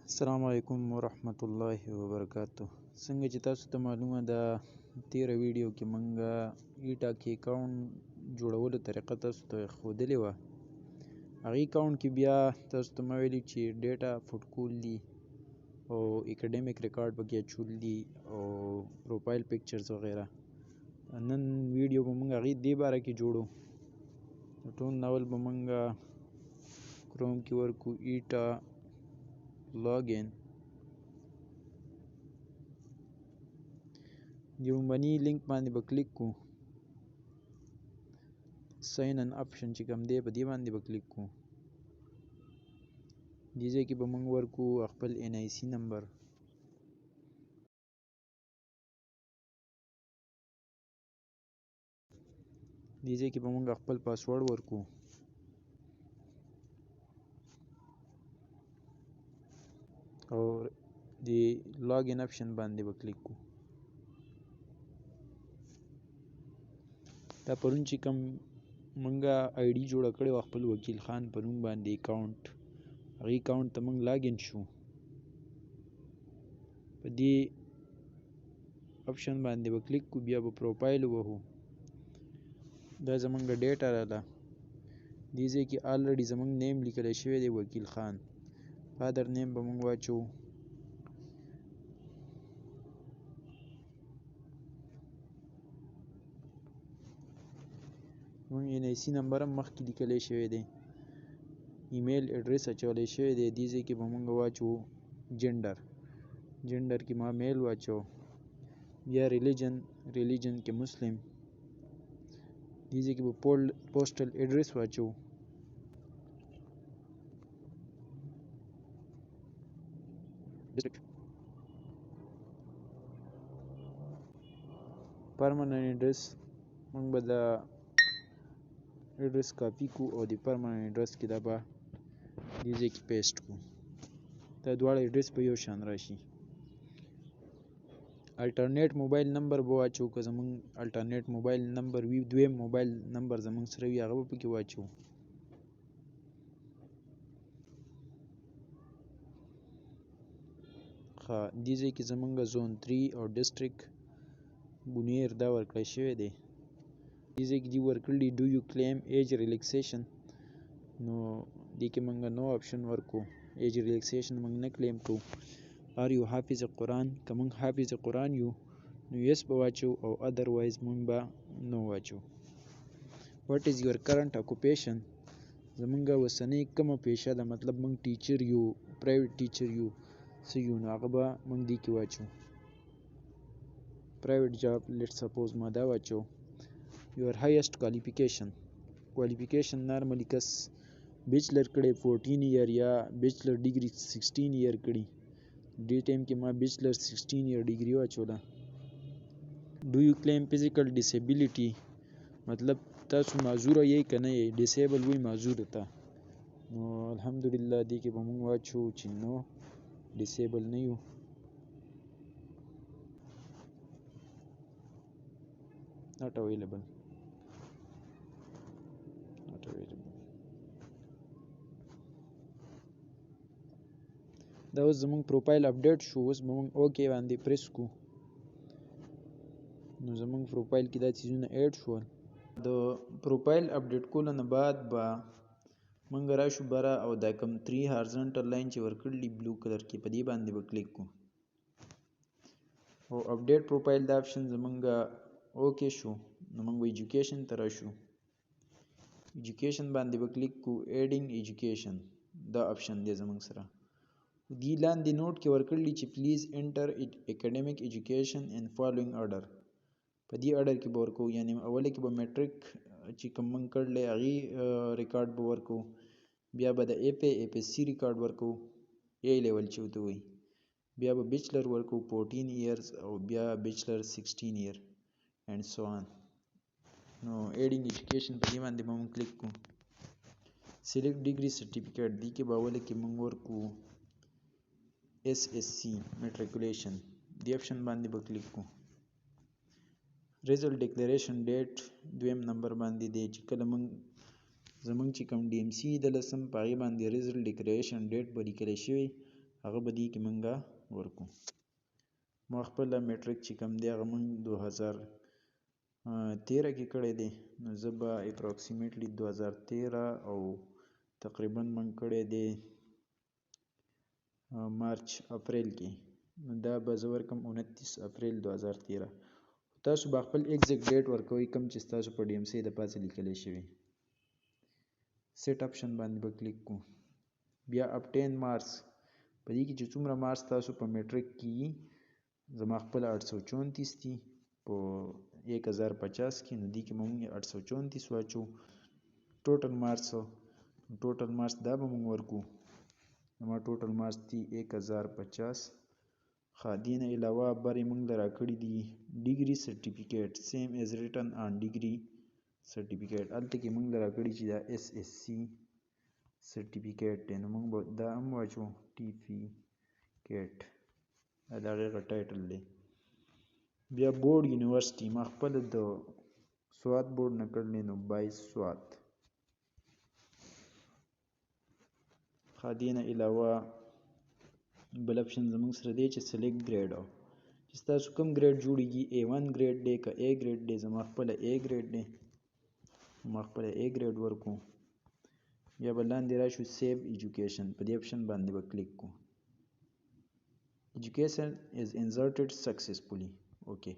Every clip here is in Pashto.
السلام علیکم ورحمت الله وبرکاتہ. څنګه چې تاسو ته معلومه ده تیره ویډیو کې مونږه ایټا کې اکاونټ جوړولو طریقه تاسو ته ښودلې وه. هغې اکاونټ کې بیا تاسو ته ما ویلي چې ډیټا فوټکول دي او اکیډمیک ریکارډ پکې اچول دي او پروفایل پکچرز وغیره. نن ویډیو به مونږ هغې دې باره کې جوړو. ټول ناول به مونږه کروم کې ورکو ایټا لاګین. د لومړني لینک باندې به کلیک کو. ساین ان اپشن چې کوم دی په دې باندې به کلیک کو. دې ځای کې به موږ ورکو خپل NIC نمبر. دې ځای کې به موږ خپل پاسورډ ورکو. او د لاګین اپشن باندې به کلیک کو. دا پرون چې کوم مونږه آی ډي جوړه کړې وه خپل وکیل خان په نوم باندې اکاونټ، هغې اکاونټ ته مونږ لاګین شو. په دې اپشن باندې به کلیک کو. بیا به پروفایل ووهو. دا زمونږ ډیټا راله. دې ځای کې آلریډي زمونږ نیم لیکلی شوی دی وکیل خان. فادر نیم به مونږ واچو. مونږ NIC نمبر هم مخکې لیکلی شوی دی. ایمیل اډرس اچولی شوی دی. دې ځای کې به مونږ واچو جنډر. جنډر کې ما میل واچو. بیا ریلیجن کې مسلم. دې ځای کې به پوسټل اډرس واچو. پرمننٹ اډرس مونږ به د اډرس کاپی کو او د پرمننٹ اډرس کې دا به دې ځای کې پیسټ کو. دا دواړه اډرس به یو شان راشي. الټرنیټ موبایل نمبر به واچو. که زمونږ الټرنیټ موبایل نمبر وي، دویم موبایل نمبر زمونږ سره وي، هغه به پکې واچو. دې ځای کې زمونږ زون 3 او ډسټرکټ بونیر دا ورکړی شوی دی. دې ځای کې دې ورکړي ډو یو کلیم ایج ریلیکسیشن. نو دې کې مونږ نو آپشن ورکو. ایج ریلیکسیشن مونږ نه کلیم کوو. آر یو حافظ قرآن، که مونږ حافظ قرآن یو نو یس به واچو او ادروایز مونږ به نو واچو. واټ از یور کرنٹ اکوپیشن، زمونږ اوسنۍ کومه پیشه ده، مطلب مونږ ټیچر یو، پرایویټ ټیچر یو، څه یو، نو هغه به مونږ دې کې واچو. پرایویټ جاب لیټ سپوز ما دا واچو. یور هایسټ کوالیفیکیشن نارملی کس بیچلر کړی 14 ایئر یا بیچلر ډیګري 16 ایئر کړي. دې ټایم کې ما بیچلر 16 ایئر ډیګري واچوله. ډو یو کلیم فزیکل ډسیبلیټي، مطلب تاسو معذوره یې که نه یې، ډسیبل وي معذور ته. نو الحمدلله دې کې به مونږ واچو چې نو ډسیبل نه یو. not available. دا اوس زمونږ پروفایل اپډیټ شو. اوس به مونږ اوکې باندې پریس کو. نو زمونږ پروفایل کې دا چیزونه ایډ شول. د پروفایل اپډیټ کولو نه بعد به مونږ راشو بره او دا کوم 3 هارزنټل لاین چې ورکړي بلو کلر کې په دې باندې به کلیک کو. او اپډیټ پروفایل دا آپشن زمونږ اوکې شو. نو مونږ به ایجوکیشن ته راشو. ایجوکیشن باندې به کلیک کو. ایډینګ ایجوکیشن دا آپشن دی زمونږ سره. دی لاندې نوٹ کې ورکړي چې پلیز انټر اکیډمیک ایجوکیشن ان فالوینګ آرډر. په دې آرډر کې به ورکو. یعنی اوله کې به میټریک چې کوم مونږ کړلی هغې ریکارډ به ورکو. بیا به د kppsc ریکارډ ورکو، A لیول چې ورته وایي. بیا به بیچلر ورکو 14 ایئرز او بیا بیچلر 16 ایئر اینڈ سو آن. نو ایډینګ ایجوکیشن په دې باندې به مونږ کلیک کو. سلیکټ ډیګري سرټیفیکیټ، دې کې به اوله کې مونږ ورکو SSC میټریکولیشن. دې آپشن باندې به کلیک کو. ریزلټ ډیکلیریشن ډیټ دویم نمبر باندې دی چې کله مونږ زمونږ چې کوم DMC د لسم په هغې باندې ریزلټ ډیکلیریشن ډیټ به لیکلی شوی هغه به دې کې مونږه ورکو. ما خپله میټریک چې کوم دی هغه مونږ 2013 کې کړی دی، نو زه به اپراکسیمیټلی 2013 او تقریبا مونږ کړی دی مارچ اپریل کې، نو دا به زه ورکم 29 اپریل 2013. تاسو به خپل ایگزیکټ ډیټ ورکوئ کوم چې تاسو په ډي ام سی د پاسه لیکلی شوی. سیټ اپشن باندې به کلیک کو. بیا اپټین مارکس په دې کې چې څومره مارکس تاسو په میټریک کې زما خپل 834 دي په 1050 کې، نو دې کې مونږ 834 واچو. ټوټل مارکس دا به مونږ ورکو. زما ټوټل مارکس دي 1050. دې نه علاوه برې مونږ له راکړي دي ډیګري سرټیفیکیټ سیم ایز ریټن آن ډیګري سرټیفیکیټ، هلته کې مونږ له راکړي چې دا اس اس سی سرټیفیکیټ دی، نو مونږ به دا هم واچو ټیفیکیټ، دا د هغې ټایټل دی. بیا بورډ یونیورسټي ما خپل د سوات بورډ نه کړلی، نو 22 سوات. دې نه علاوه بل اپشن زمونږ سره دی چې سلیکټ ګریډ، چې ستاسو کوم ګریډ جوړیږي، A1 ګریډ دی که A ګریډ دی. زما خپله A ګریډ دی، ما خپله A ګریډ ورکو. بیا به لاندې راشو سیو ایجوکیشن، په دې اپشن باندې به کلیک کو. ایجوکیشن از انسرټډ سکسسفولي، اوکې.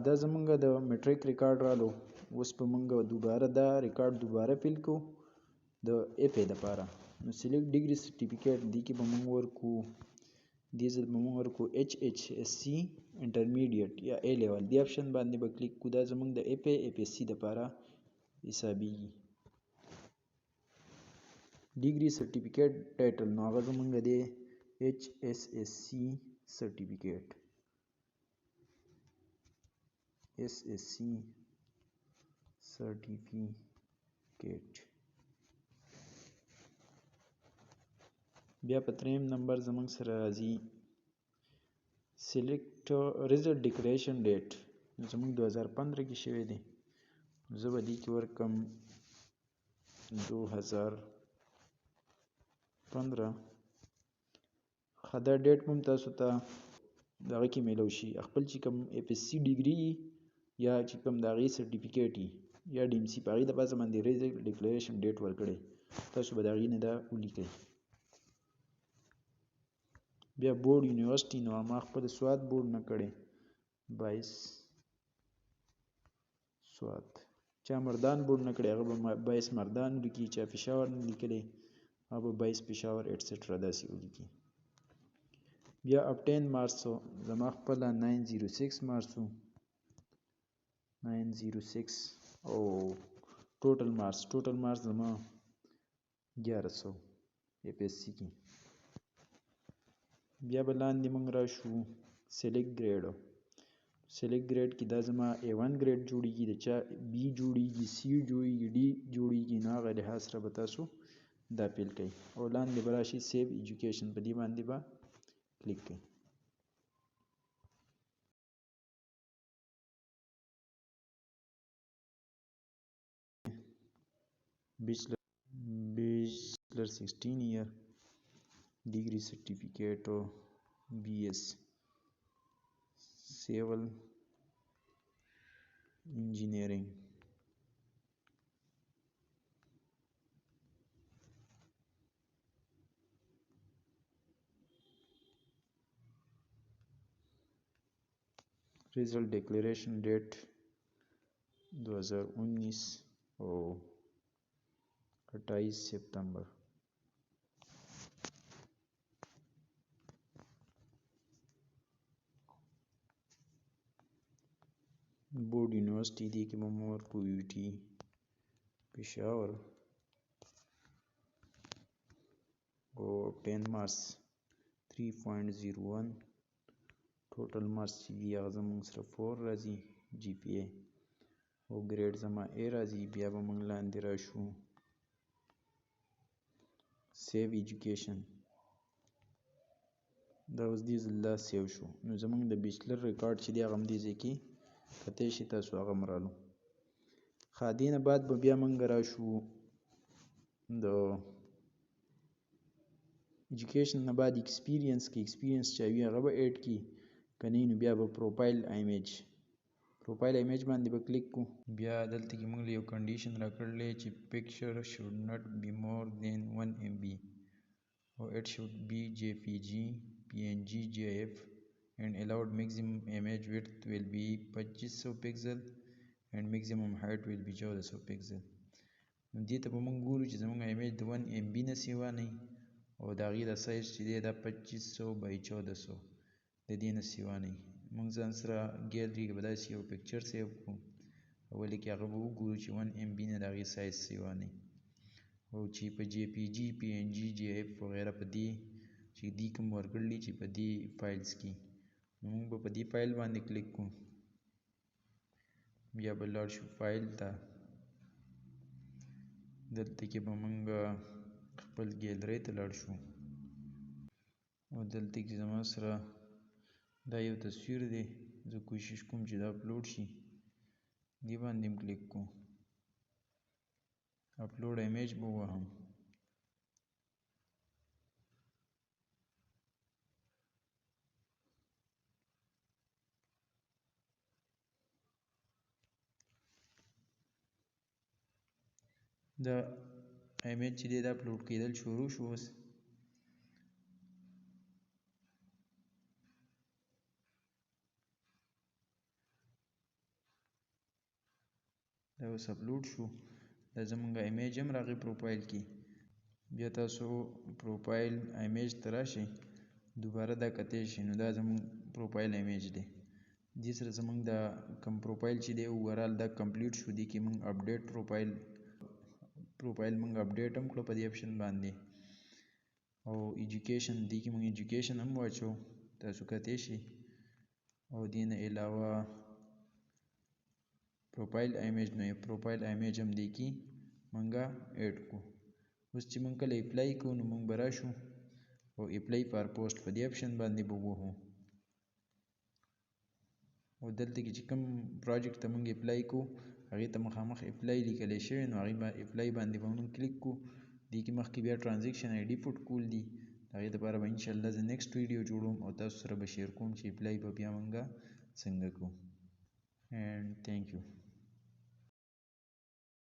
دا زمونږ د میټریک ریکارډ رالو. اوس به مونږ دوباره دا ریکارډ دوباره فیل کو د اپې دپاره. نو سلیکټ ډیګري سرټیفیکیټ دې کې به مونږ ورکو، دې ځل به مونږ ورکو HHSC انټرمیډیټ یا A لیول. دې اپشن باندې به کلیک کو. دا زمونږ د APSC دپاره حسابیږي. ډیګري سرټیفیکیټ ټایټل، نو هغه زمونږ دی HSSC سرټیفیکیټ، SSC سرټیفیکیټ. بیا په 3 نمبر زمونږ سره راځي سلیکټ ریزلټ ډیکلیریشن ډیټ، زمونږ 2015 کې شوی دی. زه به دې کې ورکم 2015. دا ډیټ هم تاسو ته دغه کې میلو شي، خپل چې کوم APSC ډیګري یا چې کوم د هغې سرټیفیکیټ یا ډي ام سی په هغې د پاسه باندې ریزلټ ډیکلیریشن ډیټ ورکړی، تاسو به د هغې نه دا ولیکئ. بیا بورډ یونیورسټي، نو ما خپل سوات بورډ نه کړی 22 سوات. چا مردان بورډ نه کړی هغه به 22 مردان ولیکي، چا پېښور نه لیکلی هغه به 22 پېښور ایټسټرا داسې ولیکي. بیا اپټین مارکس زما خپله 906 مارکس 906 او ټوټل مارکس زما 1100 APSC کې. بیا به لاندې مونږ راشو سلیکټ ګریډ. سلیکټ ګریډ کې دا زما A1 ګریډ جوړیږي، د چا B جوړیږي، C جوړیږي، D جوړیږي، نو هغه لحاظ سره به تاسو دا فیل کوئ. او لاندې به راشي سیو ایجوکیشن، په دې باندې به کلیک کوئ. بیچلر 16 ایئر ډیګري سرټیفیکیټ او BS سیول انجینیرینګ. ریزلټ ډیکلیریشن ډیټ 2019 او 28 سپتمبر. بورډ یونیورسټي دی کې به مو ورکو UT پېښور او 10 مارکس 3.01. ټوټل مارکس چې دي هغه زموږ سره 4 راځي GPA او ګریډ زما A راځي. بیا به موږ لاندې راشو سیو ایجوکیشن، دا اوس دې ځل دا سیو شو. نو زموږ د بیچلر ریکارډ چې دی هغه هم دې ځای کې کتی شي، تاسو هغه هم رالو. دې نه بعد به بیا موږ راشو د ایجوکیشن نه بعد ایکسپیرینس کې ایکسپیرینس چې وي هغه به ایډ کی کني نو بیا به پروفایل ایمیج باندې به کلیک کو. بیا دلته کې موږ یو کنډیشن راکړلې چې picture should not be more than 1 MB or it should be JPG, PNG, GIF and allowed maximum image width will be 2500 pixel and maximum height will be 1400 pixel. نو دې ته به موږ ګورو چې زموږ ایمیج د 1 MB نه سیوا نه او د هغې د سایز چې دی دا 2500 by 1400 د دې نه سیوا نه. موږ ځان سره ګیلري کې به داسې یو پکچر سیو کړو ولې کې هغه به وګورو چې 1 MB نه د هغې سایز سیوا نه او چې په JPG, PNG, GIF وغیره په دې چې دې کوم ورکړلي چې په دې فایلز کې نو موږ به په دې فایل باندې کلیک کوو. بیا به لاړ شو فایل ته. دلته کې به موږ خپل ګیلرۍ ته لاړ شو او دلته کې زما سره دا یو تصویر دی. زه کوشش کوم چې دا اپلوډ شي. دې باندې هم کلیک کوو. اپلوډ ایمیج به ووهم. دا ایمیج چې دی دا اپلوډ کېدل شروع شو. اوس دا اوس اپلوډ شو. دا زمونږ ایمیج هم راغی پروفایل کې. بیا تاسو پروفایل ایمیج ته راشئ دوباره دا کتی شي نو دا زمونږ پروفایل ایمیج دی. دې سره زمونږ دا کم پروفایل چې دی اوورال دا کمپلیټ شو. دې کې مونږ اپډیټ پروفایل مونږ اپډیټ هم کړو په دې اپشن باندې او ایجوکیشن دې کې مونږ ایجوکیشن هم واچو. تاسو کتی شي او دې نه علاوه پروفایل ایمیج نو پروفایل ایمیج هم دې کې مونږه ایډ کو. اوس چې مونږ کله اپلای کوو نو مونږ به راشو او اپلای فار پوسټ په دې اپشن باندې به ووهو او دلته کې چې کوم پروجیکټ ته مونږ اپلای کوو هغې ته مخامخ اپلای لیکلی شوی نو هغې اپلای باندې به مونږ کلیک کوو. دې کې مخکې بیا ټرانزیکشن آی ډي پټ کول دي. د هغې دپاره به انشاءالله زه نیکسټ ویډیو جوړوم او تاسو سره به شیر کوم چې اپلای به بیا مونږه څنګه کوو. اینډ تھینک یو.